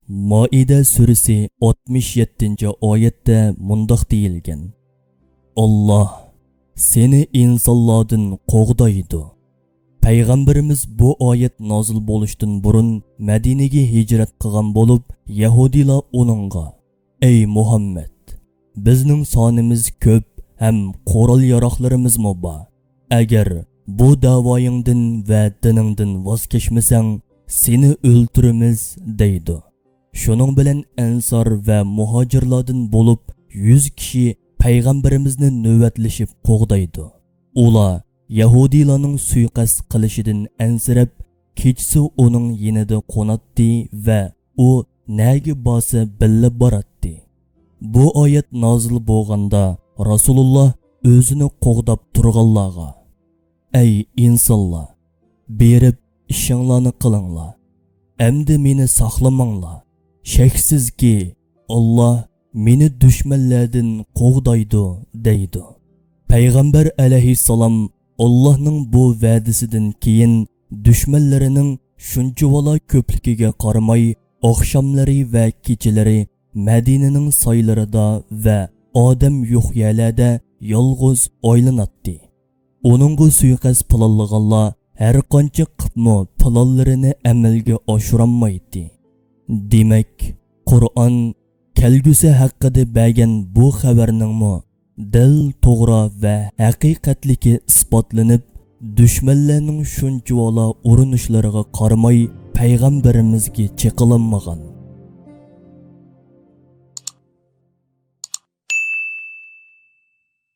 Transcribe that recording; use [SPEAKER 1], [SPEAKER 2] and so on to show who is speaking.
[SPEAKER 1] Maide suresi 67. oyette mundaq deyilgan. Allah seni insonlardan qo'g'daydi. Payg'ambarimiz bu oyat nozil bo'lishdan burun Madinaga hijrat qilgan bo'lib, Yahudilar uningga: "Ey Muhammad, bizning sonimiz ko'p ham qo'ral yaroqlarimiz bor. Agar bu da'voyingdan va diningdan voz kechmasang, seni o'ltiramiz" deydi. Shuning bilan Ansor va muhojirlardan bo'lib 100 kishi payg'ambarimizni navbatlashib qo'g'daydi. Ular Yahudilarning suiqasd qilishidan ansirab, kechasi uning yonida qo'natdi va u nega borsa billa boratdi. Bu oyat nozil bo'lganda Rasululloh o'zini qo'g'dab turganlarga: "Ey insonlar, berib ishinglarni qilinglar. Endi meni saqlamanglar. Shaksizki Allah meni dushmanlardan qo'g'daydi" deydi. Payg'ambar alayhissalom Allah'ның bu va'dasidan keyin dushmanlarining shunchavala ko'pligiga qaramay, oqshomlari va kechalari Madinaning soylarida va odam yo'q yerlarda yolg'iz o'ylanatdi. Uningga suiqasd planlaganlar har qancha qilmo planlarini amalga oshirolmaydi. Demak, Qur'on kelgusi haqida bergan bu xabarningmi dil to'g'ri va haqiqatligi isbotlanib, dushmanlarning shunchavala urinishlariga qaramay payg'ambarimizga cheqilinmagan.